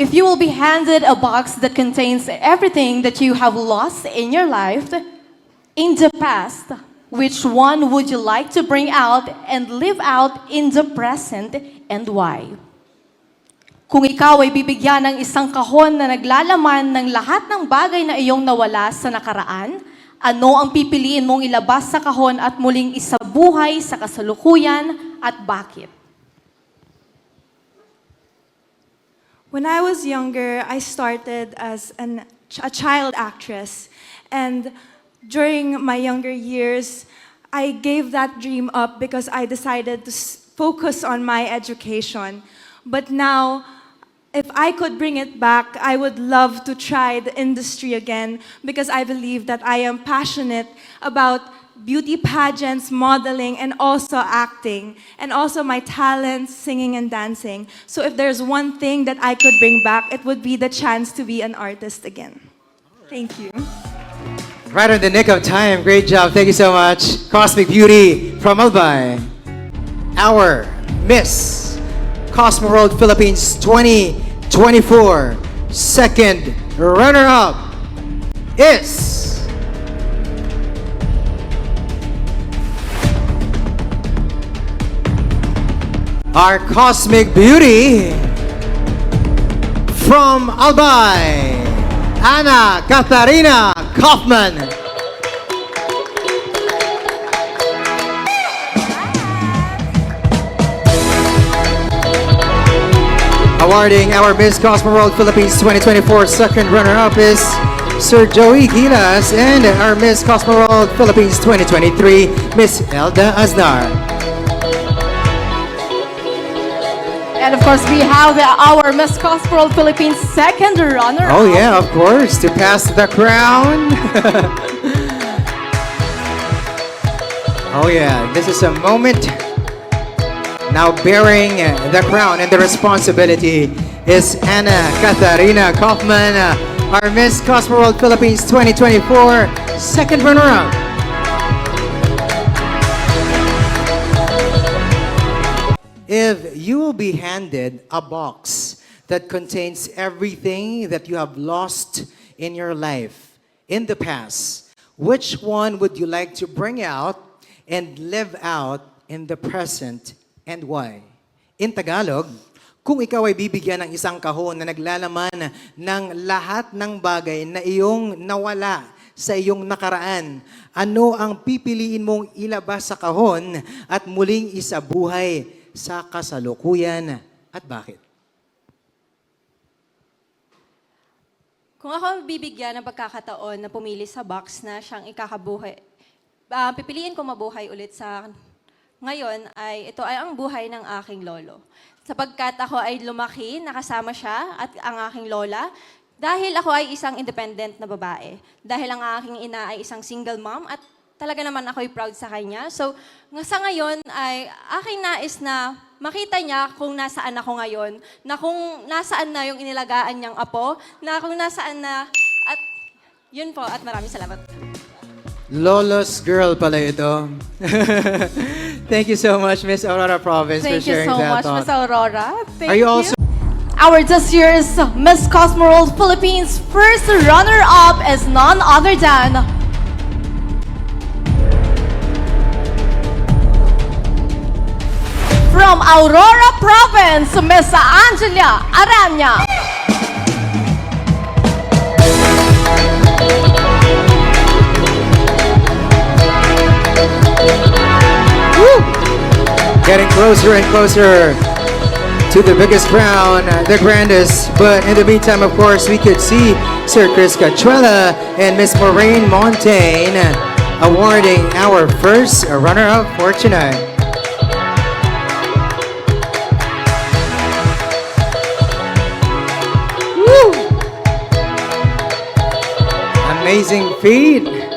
If you will be handed a box that contains everything that you have lost in your life, in the past, which one would you like to bring out and live out in the present and why? Kung ikaw ay bibigyan ng isang kahon na naglalaman ng lahat ng bagay na iyong nawala sa nakaraan, ano ang pipiliin mong ilabas sa kahon at muling isabuhay sa kasalukuyan at bakit? When I was younger, I started as a child actress. And during my younger years, I gave that dream up because I decided to focus on my education. But now, if I could bring it back, I would love to try the industry again because I believe that I am passionate about beauty pageants, modeling, and also acting, and also my talents, singing and dancing. So if there's one thing that I could bring back, it would be the chance to be an artist again. Thank you. Right in the nick of time. Great job. Thank you so much. Cosmic Beauty from Albay. Our Miss Cosmo World Philippines 2024 second runner-up is our Cosmic Beauty from Albay, Ana Katarina Kaufman. Awarding our Miss Cosmo World Philippines 2024 second runner-up is Sir Joey Gilas, and our Miss Cosmo World Philippines 2023, Miss Elda Aznar. And of course, we have our Miss Cosmo World Philippines second runner. Oh yeah, of course, to pass the crown. Oh yeah, this is a moment. Now bearing the crown and the responsibility is Ana Katarina Kaufman, our Miss Cosmo World Philippines 2024 second runner-up. If you will be handed a box that contains everything that you have lost in your life in the past, which one would you like to bring out and live out in the present and why? In Tagalog, kung ikaw ay bibigyan ng isang kahon na naglalaman ng lahat ng bagay na iyong nawala sa iyong nakaraan, ano ang pipiliin mong ilabas sa kahon at muling isabuhay sa kasalukuyan at bakit? Kung ako bibigyan ng pagkakataon na pumili sa box na siyang ikakabuhay, pipiliin ko mabuhay ulit sa ngayon ay ito ay ang buhay ng aking lolo. Sapagkat ako ay lumaki, nakasama siya at ang aking lola, dahil ako ay isang independent na babae. Dahil ang aking ina ay isang single mom at talaga naman ako'y proud sa kanya. So, sa ngayon ay aking nais na makita niya kung nasaan ako ngayon, na kung nasaan na yung inilagaan niyang apo, na kung nasaan na, at yun po, at maraming salamat. Lolo's girl pala ito. Thank you so much, Miss Aurora Province, for Thank you sharing so that much, thought. Miss Aurora. Thank Are you also Our this year's Miss Cosmo World Philippines first runner-up is none other than from Aurora Province, Miss Angela Aranya. getting closer and closer to the biggest crown, the grandest. But in the meantime, of course, we could see Sir Chris Cachuela and Miss Maureen Montaigne awarding our first runner-up for tonight. Woo! Amazing feat.